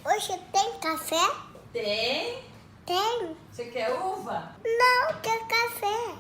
Hoje tem café? Tem? Tem. Você quer uva? Não, tem café.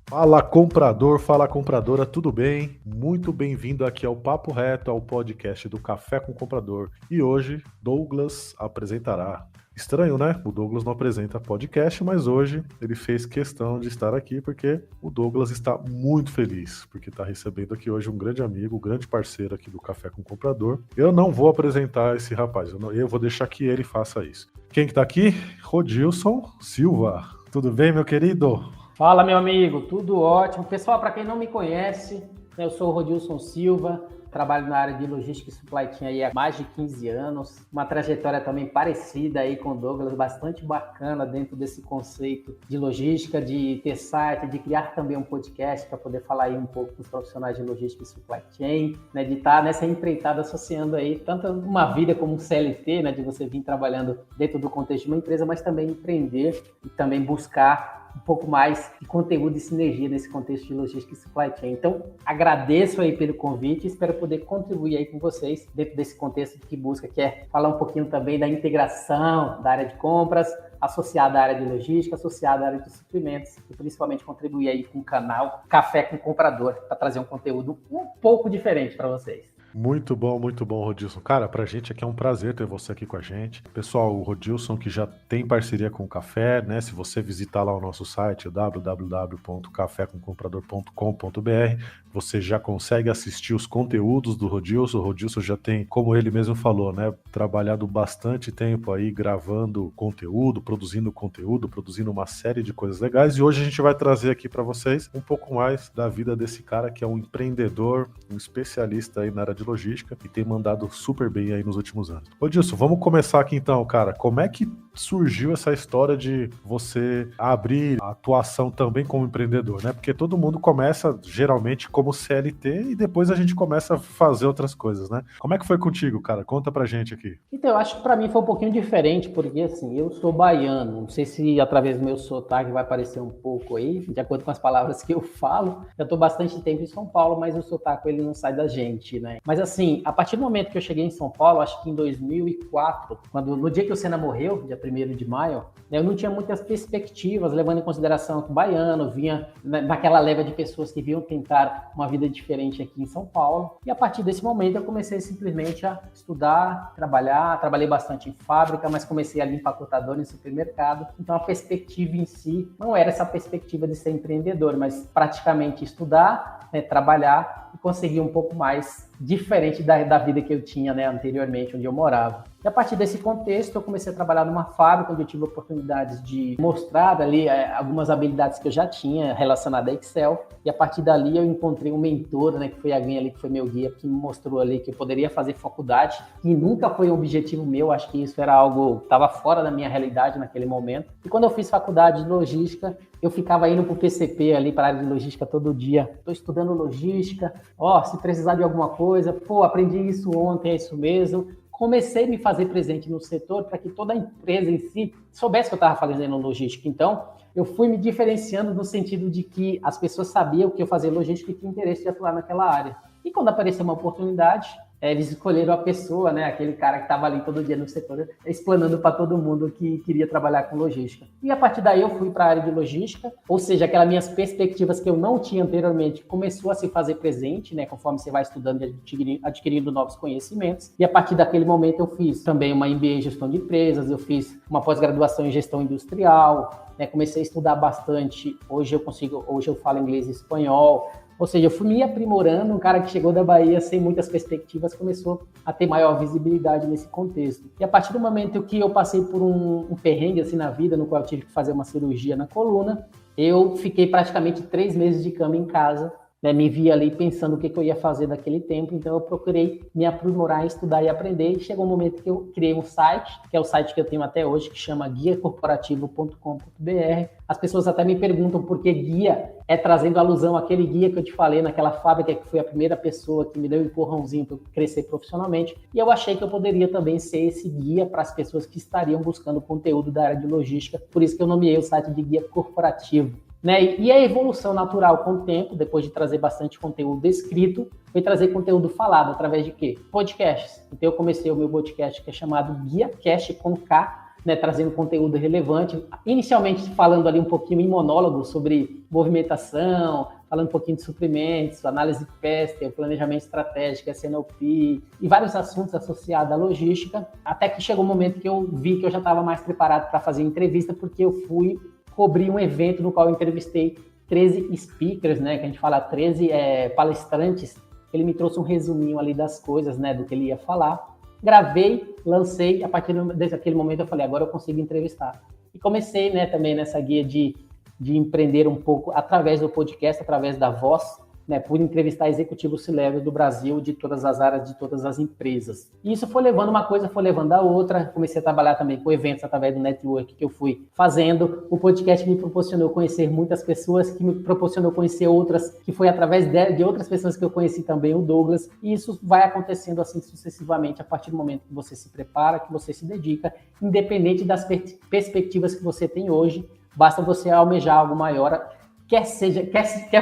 Fala comprador, fala compradora, tudo bem? Muito bem-vindo aqui ao Papo Reto, ao podcast do Café com Comprador. E hoje, Douglas apresentará. Estranho, né? O Douglas não apresenta podcast, mas hoje ele fez questão de estar aqui porque o Douglas está muito feliz, porque está recebendo aqui hoje um grande amigo, um grande parceiro aqui do Café com Comprador. Eu não vou apresentar esse rapaz, eu vou deixar que ele faça isso. Quem que tá aqui? Rodilson Silva. Tudo bem, meu querido? Fala, meu amigo, tudo ótimo. Pessoal, para quem não me conhece, eu sou o Rodilson Silva, trabalho na área de logística e supply chain aí há mais de 15 anos, uma trajetória também parecida aí com o Douglas, bastante bacana dentro desse conceito de logística, de ter site, de criar também um podcast para poder falar aí um pouco com os profissionais de logística e supply chain, né, de estar nessa empreitada associando aí tanto uma vida como um CLT, né, de você vir trabalhando dentro do contexto de uma empresa, mas também empreender e também buscar um pouco mais de conteúdo e sinergia nesse contexto de logística e supply chain. Então, agradeço aí pelo convite e espero poder contribuir aí com vocês dentro desse contexto que busca, que é falar um pouquinho também da integração da área de compras, associada à área de logística, associada à área de suprimentos e principalmente contribuir aí com o canal Café com Comprador para trazer um conteúdo um pouco diferente para vocês. Muito bom, Rodilson. Cara, pra gente aqui é um prazer ter você aqui com a gente. Pessoal, o Rodilson que já tem parceria com o Café, né? Se você visitar lá o nosso site, www.cafécomcomprador.com.br, você já consegue assistir os conteúdos do Rodilson. O Rodilson já tem, como ele mesmo falou, né? Trabalhado bastante tempo aí gravando conteúdo, produzindo uma série de coisas legais. E hoje a gente vai trazer aqui pra vocês um pouco mais da vida desse cara que é um empreendedor, um especialista aí na área de logística e tem mandado super bem aí nos últimos anos. Ô Dilson, vamos começar aqui então, cara. Como é que surgiu essa história de você abrir a atuação também como empreendedor, né? Porque todo mundo começa geralmente como CLT e depois a gente começa a fazer outras coisas, né? Como é que foi contigo, cara? Conta pra gente aqui. Então, eu acho que para mim foi um pouquinho diferente, porque assim, eu sou baiano, não sei se através do meu sotaque vai aparecer um pouco aí, de acordo com as palavras que eu falo. Eu tô bastante tempo em São Paulo, mas o sotaque ele não sai da gente, né? Mas assim, a partir do momento que eu cheguei em São Paulo, acho que em 2004, no dia que o Senna morreu, dia 1º de maio, eu não tinha muitas perspectivas, levando em consideração que o baiano vinha naquela leva de pessoas que vinham tentar uma vida diferente aqui em São Paulo. E a partir desse momento eu comecei simplesmente a estudar, trabalhei bastante em fábrica, mas comecei ali empacotador em supermercado. Então a perspectiva em si não era essa perspectiva de ser empreendedor, mas praticamente estudar, né, trabalhar e conseguir um pouco mais diferente da vida que eu tinha, né, anteriormente, onde eu morava. E a partir desse contexto, eu comecei a trabalhar numa fábrica, onde eu tive oportunidades de mostrar ali algumas habilidades que eu já tinha relacionadas a Excel. E a partir dali eu encontrei um mentor, né, que foi alguém ali que foi meu guia, que me mostrou ali que eu poderia fazer faculdade, que nunca foi um objetivo meu, acho que isso era algo que estava fora da minha realidade naquele momento. E quando eu fiz faculdade de logística, eu ficava indo para o PCP ali, para a área de logística todo dia. Estou estudando logística, se precisar de alguma coisa, aprendi isso ontem, é isso mesmo. Comecei a me fazer presente no setor para que toda a empresa em si soubesse que eu estava fazendo logística. Então, eu fui me diferenciando no sentido de que as pessoas sabiam que eu fazia logística e tinha interesse de atuar naquela área. E quando apareceu uma oportunidade, eles escolheram a pessoa, né, aquele cara que estava ali todo dia no setor, explanando para todo mundo que queria trabalhar com logística. E a partir daí eu fui para a área de logística, ou seja, aquelas minhas perspectivas que eu não tinha anteriormente começou a se fazer presente, né, conforme você vai estudando e adquirindo novos conhecimentos. E a partir daquele momento eu fiz também uma MBA em gestão de empresas, eu fiz uma pós-graduação em gestão industrial, né, comecei a estudar bastante. Hoje eu falo inglês e espanhol. Ou seja, eu fui me aprimorando, um cara que chegou da Bahia sem muitas perspectivas começou a ter maior visibilidade nesse contexto. E a partir do momento que eu passei por um perrengue assim na vida, no qual eu tive que fazer uma cirurgia na coluna, eu fiquei praticamente 3 meses de cama em casa, né, me via ali pensando o que eu ia fazer daquele tempo, então eu procurei me aprimorar, estudar e aprender, e chegou um momento que eu criei um site, que é o site que eu tenho até hoje, que chama guiacorporativo.com.br. As pessoas até me perguntam por que guia, trazendo alusão àquele guia que eu te falei naquela fábrica, que foi a primeira pessoa que me deu um empurrãozinho para eu crescer profissionalmente, e eu achei que eu poderia também ser esse guia para as pessoas que estariam buscando conteúdo da área de logística, por isso que eu nomeei o site de Guia Corporativo. né? E a evolução natural com o tempo, depois de trazer bastante conteúdo escrito, foi trazer conteúdo falado através de quê? Podcasts. Então eu comecei o meu podcast que é chamado GuiaCast com K, né, trazendo conteúdo relevante, inicialmente falando ali um pouquinho em monólogo sobre movimentação, falando um pouquinho de suprimentos, análise de peste, planejamento estratégico, SNOP e vários assuntos associados à logística, até que chegou um momento que eu vi que eu já estava mais preparado para fazer entrevista, porque eu fui cobrir um evento no qual eu entrevistei 13 speakers, né, que a gente fala 13 palestrantes. Ele me trouxe um resuminho ali das coisas, né, do que ele ia falar. Gravei, lancei, a partir daquele momento eu falei, agora eu consigo entrevistar. E comecei, né, também nessa guia de empreender um pouco através do podcast, através da voz, né, por entrevistar executivos C-level do Brasil, de todas as áreas, de todas as empresas. E isso foi levando uma coisa, foi levando a outra. Comecei a trabalhar também com eventos através do network que eu fui fazendo. O podcast me proporcionou conhecer muitas pessoas, que me proporcionou conhecer outras, que foi através de outras pessoas que eu conheci também, o Douglas. E isso vai acontecendo assim sucessivamente, a partir do momento que você se prepara, que você se dedica, independente das perspectivas que você tem hoje. Basta você almejar algo maior, quer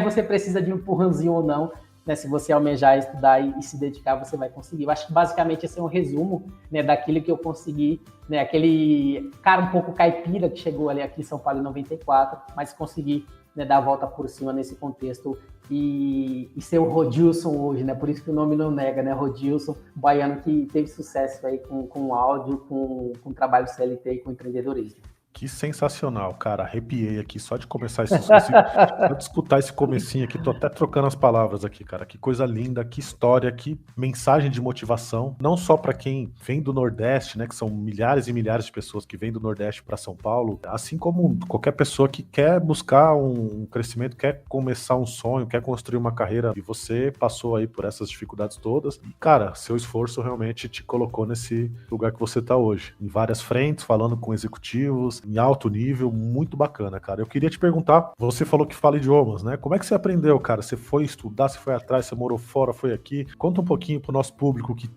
você precisa de um empurrãozinho ou não, né? Se você almejar, estudar e se dedicar, você vai conseguir. Eu acho que basicamente esse é um resumo, né, daquilo que eu consegui, né, aquele cara um pouco caipira que chegou ali aqui em São Paulo em 94, mas consegui, né, dar a volta por cima nesse contexto e ser o Rodilson hoje, né? Por isso que o nome não nega, né? Rodilson, baiano que teve sucesso aí com áudio, com trabalho CLT e com empreendedorismo. Que sensacional, cara. Arrepiei aqui só de começar só de escutar esse comecinho aqui. Tô até trocando as palavras aqui, cara. Que coisa linda, que história, que mensagem de motivação. Não só para quem vem do Nordeste, né? Que são milhares e milhares de pessoas que vêm do Nordeste para São Paulo. Assim como qualquer pessoa que quer buscar um crescimento, quer começar um sonho, quer construir uma carreira. E você passou aí por essas dificuldades todas. E, cara, seu esforço realmente te colocou nesse lugar que você tá hoje. Em várias frentes, falando com executivos, em alto nível, muito bacana, cara. Eu queria te perguntar, você falou que fala idiomas, né? Como é que você aprendeu, cara? Você foi estudar, você foi atrás, você morou fora, foi aqui? Conta um pouquinho pro nosso público que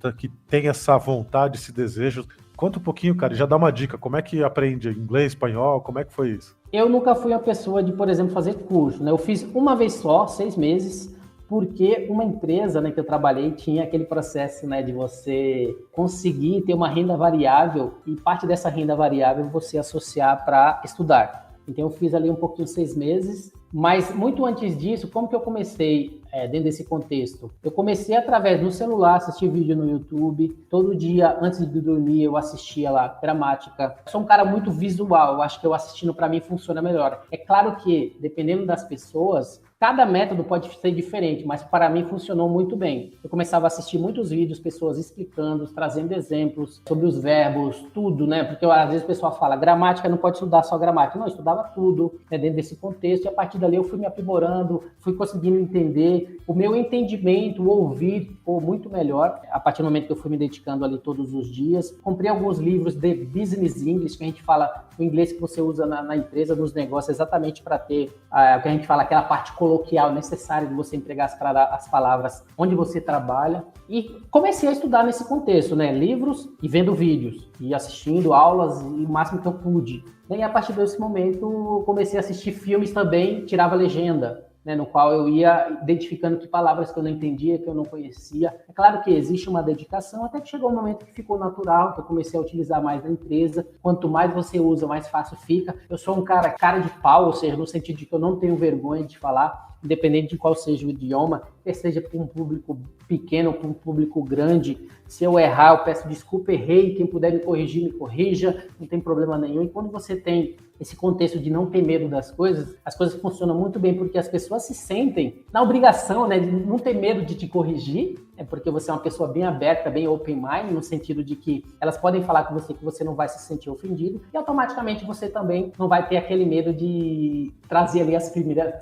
tem essa vontade, esse desejo. Conta um pouquinho, cara, e já dá uma dica. Como é que aprende inglês, espanhol? Como é que foi isso? Eu nunca fui a pessoa de, por exemplo, fazer curso, né? Eu fiz uma vez só, 6 meses, porque uma empresa, né, que eu trabalhei tinha aquele processo, né, de você conseguir ter uma renda variável e parte dessa renda variável você associar para estudar. Então eu fiz ali um pouquinho 6 meses, mas muito antes disso, como que eu comecei dentro desse contexto? Eu comecei através do celular, assistir vídeo no YouTube, todo dia antes de dormir eu assistia lá gramática. Eu sou um cara muito visual, eu acho que eu assistindo para mim funciona melhor. É claro que, dependendo das pessoas, cada método pode ser diferente, mas para mim funcionou muito bem. Eu começava a assistir muitos vídeos, pessoas explicando, trazendo exemplos sobre os verbos, tudo, né? Porque às vezes o pessoal fala, gramática não pode estudar só gramática. Não, eu estudava tudo, né, dentro desse contexto, e a partir dali eu fui me aprimorando, fui conseguindo entender. O meu entendimento, o ouvir, ficou muito melhor a partir do momento que eu fui me dedicando ali todos os dias. Comprei alguns livros de Business English, que a gente fala o inglês que você usa na empresa, nos negócios, exatamente para ter o que a gente fala, aquela parte coloquial necessária de você empregar as palavras onde você trabalha. E comecei a estudar nesse contexto, né? Livros e vendo vídeos, e assistindo aulas e o máximo que eu pude. E a partir desse momento, comecei a assistir filmes também, tirava legenda, né, no qual eu ia identificando que palavras que eu não entendia, que eu não conhecia. É claro que existe uma dedicação, até que chegou um momento que ficou natural, que eu comecei a utilizar mais na empresa. Quanto mais você usa, mais fácil fica. Eu sou um cara de pau, ou seja, no sentido de que eu não tenho vergonha de falar, independente de qual seja o idioma, quer seja para um público pequeno ou para um público grande. Se eu errar, eu peço desculpa, errei, quem puder me corrigir, me corrija, não tem problema nenhum. E quando você tem esse contexto de não ter medo das coisas, as coisas funcionam muito bem, porque as pessoas se sentem na obrigação, né, de não ter medo de te corrigir, porque você é uma pessoa bem aberta, bem open mind, no sentido de que elas podem falar com você que você não vai se sentir ofendido, e automaticamente você também não vai ter aquele medo de trazer ali as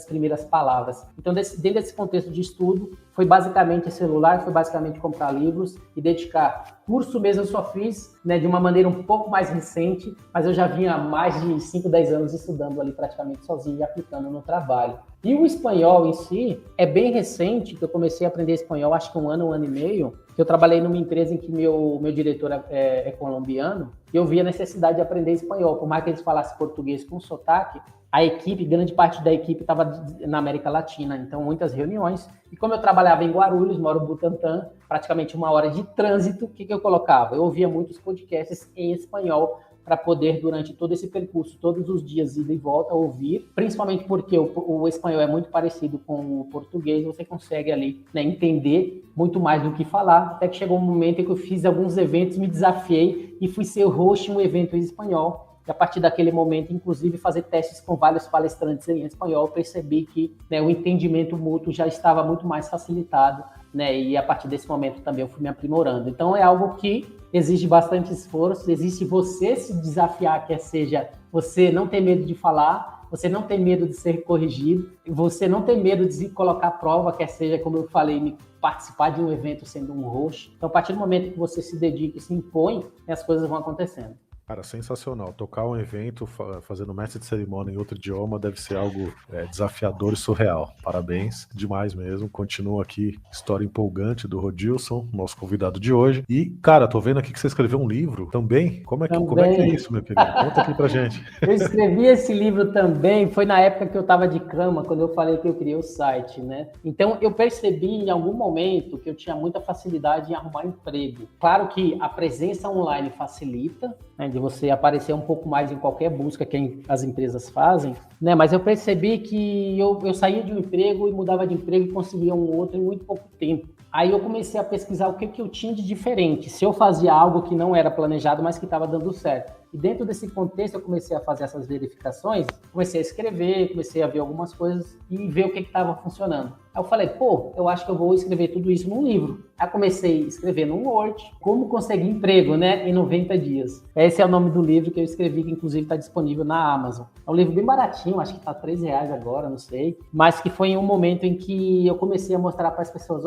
primeiras palavras. Então, dentro desse contexto de estudo, foi basicamente celular, foi basicamente comprar livros e dedicar. Curso mesmo eu só fiz, né, de uma maneira um pouco mais recente, mas eu já vinha há mais de 5, 10 anos estudando ali praticamente sozinho e aplicando no trabalho. E o espanhol em si é bem recente, que eu comecei a aprender espanhol, acho que um ano e meio, que eu trabalhei numa empresa em que meu diretor é colombiano, e eu via a necessidade de aprender espanhol. Por mais que eles falassem português com sotaque, a equipe, grande parte da equipe estava na América Latina, então muitas reuniões. E como eu trabalhava em Guarulhos, moro no Butantã, praticamente 1 hora de trânsito, o que eu colocava? Eu ouvia muitos podcasts em espanhol, para poder, durante todo esse percurso, todos os dias, ida e volta, ouvir, principalmente porque o espanhol é muito parecido com o português, você consegue ali, né, entender muito mais do que falar, até que chegou um momento em que eu fiz alguns eventos, me desafiei e fui ser host em um evento em espanhol. E a partir daquele momento, inclusive, fazer testes com vários palestrantes em espanhol, percebi que, né, o entendimento mútuo já estava muito mais facilitado, né, e a partir desse momento também eu fui me aprimorando. Então é algo que exige bastante esforço, existe você se desafiar, quer seja você não ter medo de falar, você não ter medo de ser corrigido, você não ter medo de se colocar à prova, quer seja, como eu falei, participar de um evento sendo um host. Então, a partir do momento que você se dedica e se impõe, as coisas vão acontecendo. Cara, sensacional. Tocar um evento fazendo mestre de cerimônia em outro idioma deve ser algo desafiador e surreal. Parabéns, demais mesmo. Continua aqui, história empolgante do Rodilson, nosso convidado de hoje. E, cara, tô vendo aqui que você escreveu um livro também. Como é que é isso, meu querido? Conta aqui pra gente. Eu escrevi esse livro também, foi na época que eu estava de cama, quando eu falei que eu criei o site, né? Então, eu percebi em algum momento que eu tinha muita facilidade em arrumar emprego. Claro que a presença online facilita, né, de você aparecer um pouco mais em qualquer busca que as empresas fazem, né? Mas eu percebi que eu saía de um emprego e mudava de emprego e conseguia um outro em muito pouco tempo. Aí eu comecei a pesquisar o que eu tinha de diferente, se eu fazia algo que não era planejado, mas que estava dando certo. E dentro desse contexto eu comecei a fazer essas verificações, comecei a escrever, comecei a ver algumas coisas e ver o que estava funcionando. Aí eu falei, eu acho que eu vou escrever tudo isso num livro. Aí comecei a escrever num Word, como conseguir emprego, né, em 90 dias. Esse é o nome do livro que eu escrevi, que inclusive está disponível na Amazon. É um livro bem baratinho, acho que está R$3 agora, não sei. Mas que foi em um momento em que eu comecei a mostrar para as pessoas,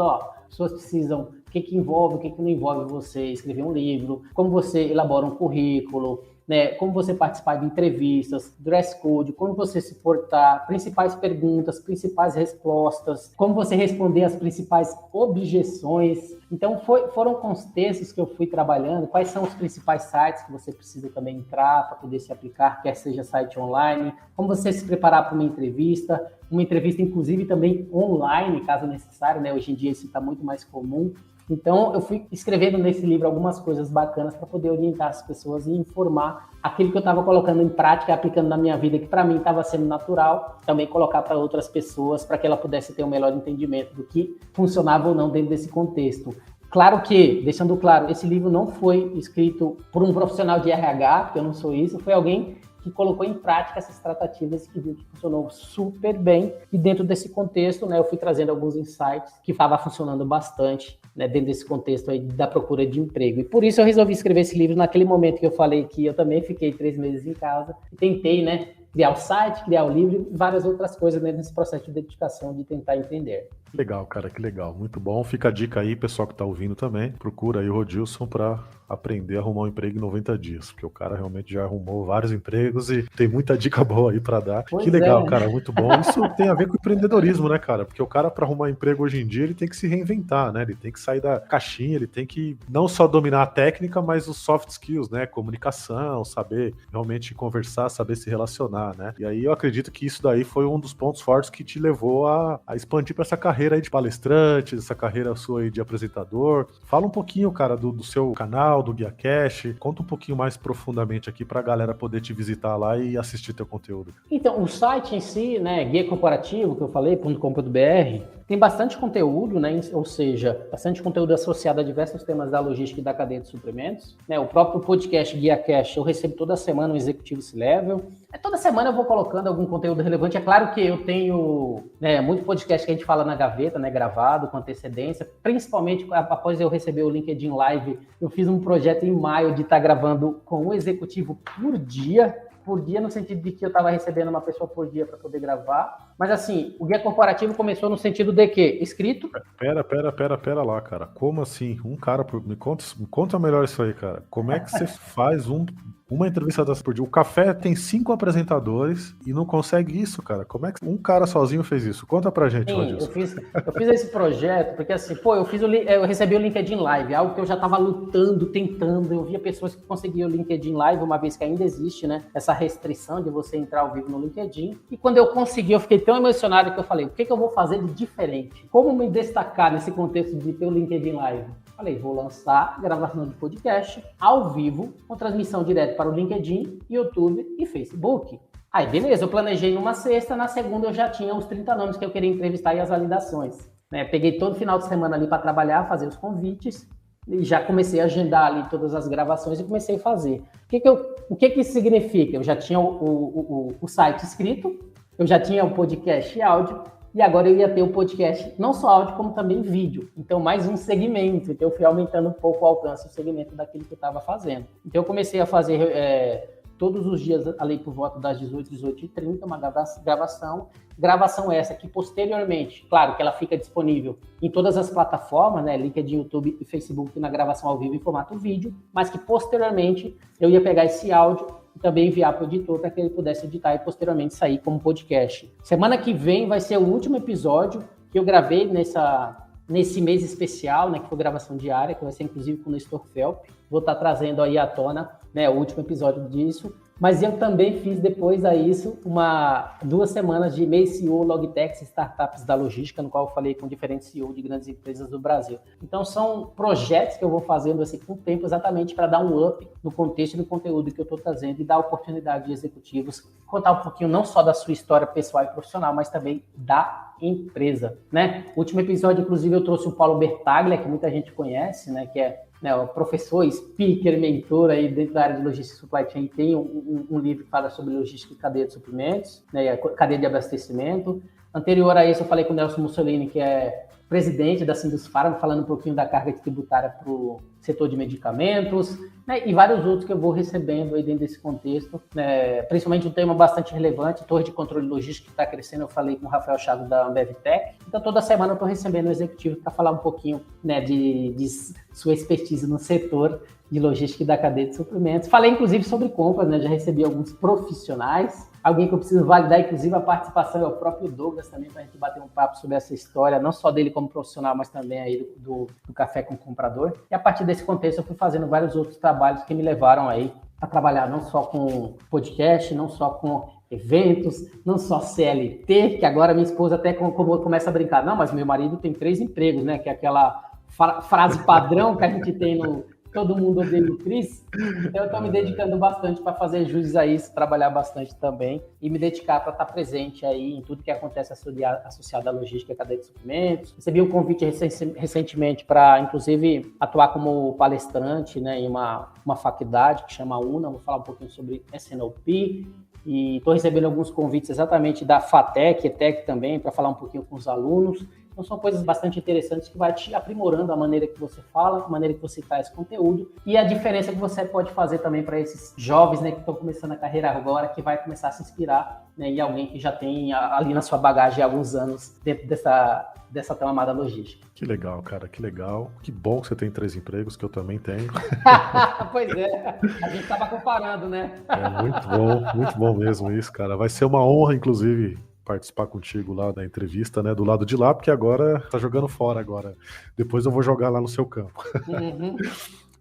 pessoas precisam, o que envolve, o que não envolve você escrever um livro, como você elabora um currículo, né, como você participar de entrevistas, dress code, como você se portar, principais perguntas, principais respostas, como você responder as principais objeções. Então, foram com os textos que eu fui trabalhando, quais são os principais sites que você precisa também entrar para poder se aplicar, quer seja site online, como você se preparar para uma entrevista inclusive também online, caso necessário, né? Hoje em dia isso está muito mais comum. Então, eu fui escrevendo nesse livro algumas coisas bacanas para poder orientar as pessoas e informar aquilo que eu estava colocando em prática, aplicando na minha vida, que para mim estava sendo natural, também colocar para outras pessoas, para que ela pudesse ter um melhor entendimento do que funcionava ou não dentro desse contexto. Claro que, deixando claro, esse livro não foi escrito por um profissional de RH, porque eu não sou isso, foi alguém que colocou em prática essas tratativas e que viu que funcionou super bem. E dentro desse contexto, né, eu fui trazendo alguns insights que estava funcionando bastante, né, dentro desse contexto aí da procura de emprego. E por isso eu resolvi escrever esse livro naquele momento que eu falei que eu também fiquei 3 meses em casa e tentei, né, criar o site, criar o livro e várias outras coisas, né, nesse processo de dedicação de tentar empreender. Legal, cara, que legal. Muito bom. Fica a dica aí, pessoal que tá ouvindo também. Procura aí o Rodilson para aprender a arrumar um emprego em 90 dias, porque o cara realmente já arrumou vários empregos e tem muita dica boa aí para dar. Pois que legal, é. cara, muito bom. Isso tem a ver com empreendedorismo, né, cara? Porque o cara, para arrumar emprego hoje em dia, ele tem que se reinventar, né? Ele tem que sair da caixinha, ele tem que não só dominar a técnica, mas os soft skills, né? Comunicação, saber realmente conversar, saber se relacionar, né? E aí eu acredito que isso daí foi um dos pontos fortes que te levou a expandir para essa carreira aí de palestrante, essa carreira sua aí de apresentador. Fala um pouquinho, cara, do seu canal, do Guia Cash. Conta um pouquinho mais profundamente aqui pra galera poder te visitar lá e assistir teu conteúdo. Então, o site em si, né, Guia Corporativo, que eu falei, .com.br, tem bastante conteúdo, né, ou seja, bastante conteúdo associado a diversos temas da logística e da cadeia de suprimentos. Né, o próprio podcast Guia Cash eu recebo toda semana um executivo C-Level. Toda semana eu vou colocando algum conteúdo relevante. É claro que eu tenho, né, muito podcast que a gente fala na gaveta, né, gravado, com antecedência. Principalmente após eu receber o LinkedIn Live, eu fiz um projeto em maio de estar gravando com um executivo por dia. por dia, no sentido de que eu estava recebendo uma pessoa por dia para poder gravar. Mas assim, o guia corporativo começou no sentido de que? Escrito. Pera lá, cara. Como assim? Um cara por... Me conta melhor isso aí, cara. Como é que você faz uma entrevista dessa por dia? O Café tem 5 apresentadores e não consegue isso, cara. Como é que um cara sozinho fez isso? Conta pra gente, Sim, Rodilson. eu fiz esse projeto porque assim, eu recebi o LinkedIn Live, algo que eu já estava lutando, tentando. Eu via pessoas que conseguiam o LinkedIn Live, uma vez que ainda existe, né, essa restrição de você entrar ao vivo no LinkedIn. E quando eu consegui, eu fiquei tão emocionado que eu falei, o que eu vou fazer de diferente? Como me destacar nesse contexto de ter o LinkedIn Live? Falei, vou lançar gravação de podcast ao vivo, com transmissão direta para o LinkedIn, YouTube e Facebook. Aí, beleza, eu planejei numa sexta, na segunda eu já tinha os 30 nomes que eu queria entrevistar e as validações. Né? Peguei todo final de semana ali para trabalhar, fazer os convites, e já comecei a agendar ali todas as gravações e comecei a fazer. O que isso significa? Eu já tinha o site escrito, eu já tinha o podcast áudio, e agora eu ia ter o podcast não só áudio, como também vídeo. Então, mais um segmento. Então, eu fui aumentando um pouco o alcance, o segmento daquilo que eu estava fazendo. Então, eu comecei a fazer todos os dias, ali por volta das 18, 18h30, uma gravação. Gravação essa que, posteriormente, claro que ela fica disponível em todas as plataformas, né? LinkedIn, YouTube e Facebook, na gravação ao vivo em formato vídeo, mas que, posteriormente, eu ia pegar esse áudio e também enviar para o editor para que ele pudesse editar e posteriormente sair como podcast. Semana que vem vai ser o último episódio que eu gravei nesse mês especial, né, que foi gravação diária, que vai ser inclusive com o Nestor Felp. Vou estar trazendo aí à tona, né, o último episódio disso. Mas eu também fiz depois a isso 2 semanas de mês CEO Logitech Startups da Logística, no qual eu falei com diferentes CEO de grandes empresas do Brasil. Então são projetos que eu vou fazendo assim com o tempo exatamente para dar um up no contexto e no conteúdo que eu estou trazendo e dar oportunidade de executivos contar um pouquinho não só da sua história pessoal e profissional, mas também da empresa, né? No último episódio, inclusive, eu trouxe o Paulo Bertaglia, que muita gente conhece, né? Que é o professor, speaker, mentor aí dentro da área de logística e supply chain. Tem um livro que fala sobre logística e cadeia de suprimentos, né, cadeia de abastecimento. Anterior a isso, eu falei com o Nelson Mussolini, que é presidente da Sindusfarma, falando um pouquinho da carga tributária para o setor de medicamentos, né, e vários outros que eu vou recebendo aí dentro desse contexto, né, principalmente um tema bastante relevante, torre de controle logístico que está crescendo. Eu falei com o Rafael Chaves da AmbevTech. Então, toda semana eu estou recebendo um executivo para falar um pouquinho, né, de sua expertise no setor de logística e da cadeia de suprimentos. Falei, inclusive, sobre compras, né, já recebi alguns profissionais. Alguém que eu preciso validar, inclusive, a participação é o próprio Douglas também, para a gente bater um papo sobre essa história, não só dele como profissional, mas também aí do Café com o Comprador. E a partir desse contexto, eu fui fazendo vários outros trabalhos que me levaram aí a trabalhar não só com podcast, não só com eventos, não só CLT, que agora minha esposa até começa a brincar. Não, mas meu marido tem 3 empregos, né? Que é aquela frase padrão que a gente tem no Todo Mundo Odeia o Chris. Então eu estou me dedicando bastante para fazer jus a isso, trabalhar bastante também e me dedicar para estar presente aí em tudo que acontece associado à logística e cadeia de suprimentos. Recebi um convite recentemente para, inclusive, atuar como palestrante, né, em uma faculdade que chama UNA. Vou falar um pouquinho sobre SNOP. E estou recebendo alguns convites exatamente da FATEC, ETEC também, para falar um pouquinho com os alunos. Então, são coisas bastante interessantes que vai te aprimorando a maneira que você fala, a maneira que você traz conteúdo e a diferença que você pode fazer também para esses jovens, né, que estão começando a carreira agora, que vai começar a se inspirar, né, em alguém que já tem ali na sua bagagem há alguns anos dentro dessa tão amada logística. Que legal, cara, que legal. Que bom que você tem 3 empregos, que eu também tenho. Pois é, a gente estava comparando, né? É muito bom mesmo isso, cara. Vai ser uma honra, inclusive, participar contigo lá da entrevista, né, do lado de lá, porque agora tá jogando fora agora. Depois eu vou jogar lá no seu campo. Uhum.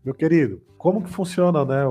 Meu querido, como que funciona, né,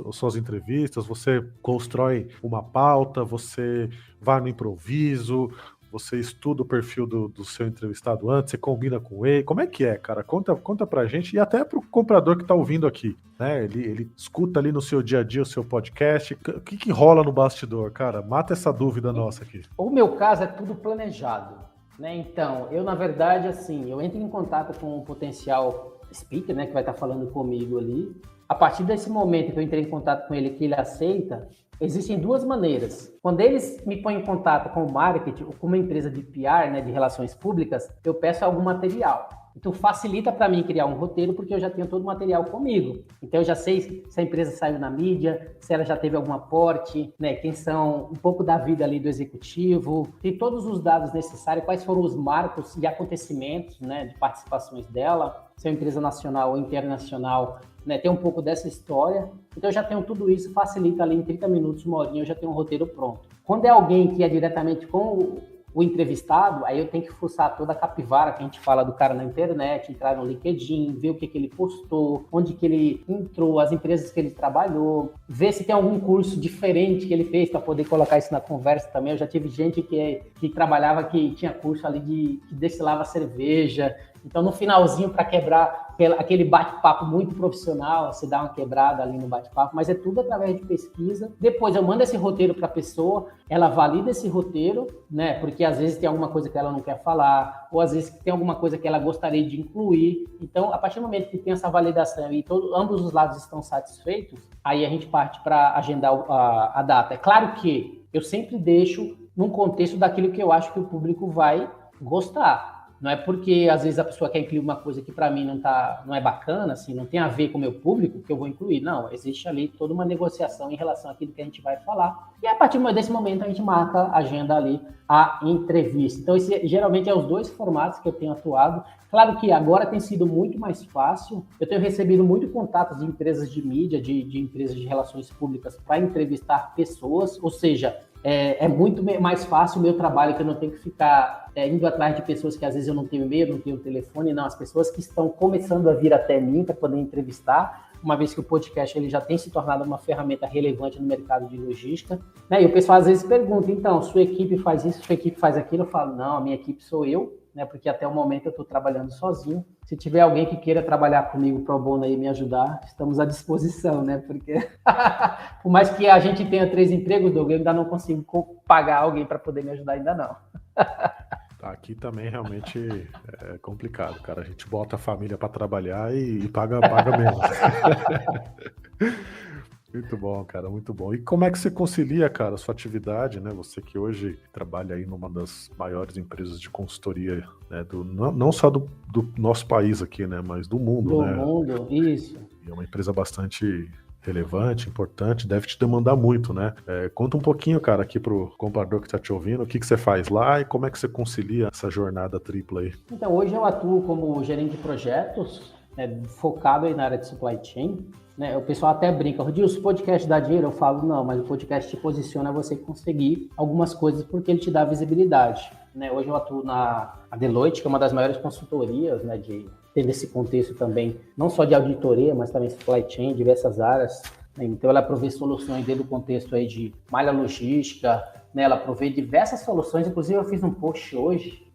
as suas entrevistas? Você constrói uma pauta, você vai no improviso, você estuda o perfil do seu entrevistado antes, você combina com ele, como é que é, cara? Conta pra gente e até pro comprador que tá ouvindo aqui, né? Ele escuta ali no seu dia a dia o seu podcast, o que rola no bastidor, cara? Mata essa dúvida nossa aqui. O meu caso é tudo planejado, né? Então, eu, na verdade, assim, eu entro em contato com um potencial speaker, né, que vai estar falando comigo ali. A partir desse momento que eu entrei em contato com ele, que ele aceita, existem 2 maneiras. Quando eles me põem em contato com o marketing ou com uma empresa de PR, né, de relações públicas, eu peço algum material. Então facilita para mim criar um roteiro, porque eu já tenho todo o material comigo. Então eu já sei se a empresa saiu na mídia, se ela já teve algum aporte, né? Quem são um pouco da vida ali do executivo, tem todos os dados necessários, quais foram os marcos e acontecimentos, né, de participações dela, se é uma empresa nacional ou internacional, né, tem um pouco dessa história. Então eu já tenho tudo isso, facilita ali em 30 minutos, uma horinha, eu já tenho um roteiro pronto. Quando é alguém que é diretamente com o entrevistado, aí eu tenho que fuçar toda a capivara que a gente fala do cara na internet, entrar no LinkedIn, ver o que ele postou, onde que ele entrou, as empresas que ele trabalhou, ver se tem algum curso diferente que ele fez para poder colocar isso na conversa também. Eu já tive gente que trabalhava, que tinha curso ali que destilava cerveja. Então, no finalzinho, para quebrar aquele bate-papo muito profissional, você dá uma quebrada ali no bate-papo, mas é tudo através de pesquisa. Depois eu mando esse roteiro para a pessoa, ela valida esse roteiro, né? Porque às vezes tem alguma coisa que ela não quer falar, ou às vezes tem alguma coisa que ela gostaria de incluir. Então, a partir do momento que tem essa validação e ambos os lados estão satisfeitos, aí a gente parte para agendar a data. É claro que eu sempre deixo num contexto daquilo que eu acho que o público vai gostar. Não é porque, às vezes, a pessoa quer incluir uma coisa que, para mim, não é bacana, assim, não tem a ver com o meu público, que eu vou incluir. Não, existe ali toda uma negociação em relação àquilo que a gente vai falar. E, a partir desse momento, a gente marca a agenda ali, a entrevista. Então, geralmente, é os dois formatos que eu tenho atuado. Claro que agora tem sido muito mais fácil. Eu tenho recebido muito contatos de empresas de mídia, de empresas de relações públicas para entrevistar pessoas, ou seja, é muito mais fácil o meu trabalho, que eu não tenho que ficar indo atrás de pessoas que às vezes eu não tenho e-mail, não tenho telefone, não. As pessoas que estão começando a vir até mim para poder entrevistar, uma vez que o podcast ele já tem se tornado uma ferramenta relevante no mercado de logística, né? E o pessoal às vezes pergunta, então, sua equipe faz isso, sua equipe faz aquilo? Eu falo, não, a minha equipe sou eu, né? Porque até o momento eu estou trabalhando sozinho. Se tiver alguém que queira trabalhar comigo pro bono aí e me ajudar, estamos à disposição, né? Porque por mais que a gente tenha 3 empregos, Douglas, eu ainda não consigo pagar alguém para poder me ajudar ainda não. Aqui também realmente é complicado, cara. A gente bota a família para trabalhar e paga menos. Muito bom, cara, muito bom. E como é que você concilia, cara, a sua atividade, né? Você que hoje trabalha aí numa das maiores empresas de consultoria, né? Não só do nosso país aqui, né? Mas do mundo, né? Do mundo, isso. É uma empresa bastante relevante, importante, deve te demandar muito, né? Conta um pouquinho, cara, aqui pro comprador que tá te ouvindo, o que você faz lá e como é que você concilia essa jornada tripla aí? Então, hoje eu atuo como gerente de projetos, focado aí na área de supply chain, né? O pessoal até brinca, Rodilson, o podcast dá dinheiro? Eu falo, não, mas o podcast te posiciona a você conseguir algumas coisas porque ele te dá visibilidade, né? Hoje eu atuo na Deloitte, que é uma das maiores consultorias, né, tendo esse contexto também, não só de auditoria, mas também supply chain, diversas áreas. Então, ela provê soluções dentro do contexto aí de malha logística, né? Ela provê diversas soluções. Inclusive, eu fiz um post hoje,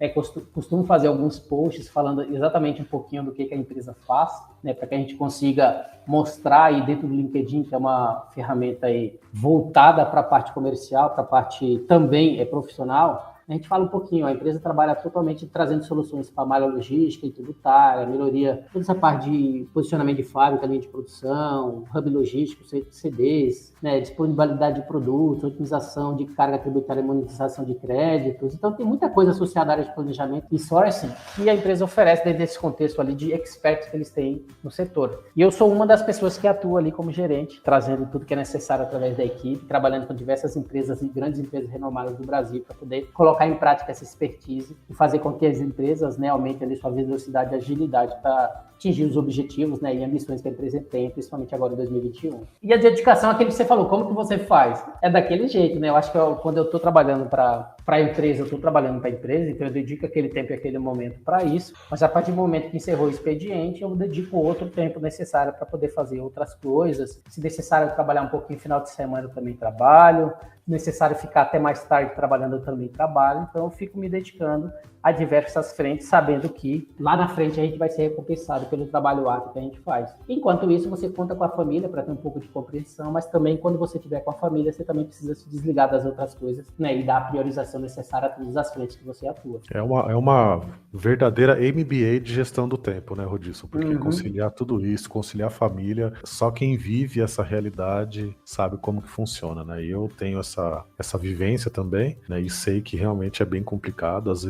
costumo fazer alguns posts falando exatamente um pouquinho do que a empresa faz, né? Para que a gente consiga mostrar aí dentro do LinkedIn, que é uma ferramenta aí voltada para a parte comercial, para a parte também profissional. A gente fala um pouquinho, a empresa trabalha totalmente trazendo soluções para a malha logística e tributária, melhoria, toda essa parte de posicionamento de fábrica, linha de produção, hub logístico, CDs, né, disponibilidade de produtos, otimização de carga tributária e monetização de créditos. Então, tem muita coisa associada à área de planejamento e sourcing que a empresa oferece dentro desse contexto ali de experts que eles têm no setor. E eu sou uma das pessoas que atua ali como gerente, trazendo tudo que é necessário através da equipe, trabalhando com diversas empresas e grandes empresas renomadas do Brasil para poder colocar em prática essa expertise e fazer com que as empresas, né, aumentem ali sua velocidade e agilidade para atingir os objetivos, né, e ambições que a empresa tem, principalmente agora em 2021. E a dedicação, aquilo que você falou, como que você faz? É daquele jeito, né? Eu acho que quando eu estou trabalhando para a empresa, eu estou trabalhando para a empresa, então eu dedico aquele tempo e aquele momento para isso, mas a partir do momento que encerrou o expediente, eu dedico outro tempo necessário para poder fazer outras coisas. Se necessário trabalhar um pouquinho no final de semana, eu também trabalho. Se necessário ficar até mais tarde trabalhando, eu também trabalho. Então, eu fico me dedicando a diversas frentes, sabendo que lá na frente a gente vai ser recompensado pelo trabalho árduo que a gente faz. Enquanto isso, você conta com a família para ter um pouco de compreensão, mas também quando você estiver com a família, você também precisa se desligar das outras coisas, né, e dar a priorização necessária a todas as frentes que você atua. É uma verdadeira MBA de gestão do tempo, né, Rodilson? Porque conciliar tudo isso, conciliar a família, só quem vive essa realidade sabe como que funciona, né? E eu tenho essa vivência também, né, e sei que realmente é bem complicado, às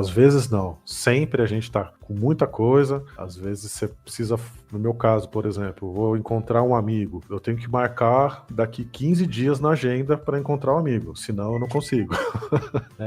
vezes não, sempre a gente tá com muita coisa. Às vezes você precisa, no meu caso, por exemplo, vou encontrar um amigo. Eu tenho que marcar daqui 15 dias na agenda para encontrar um amigo, senão eu não consigo.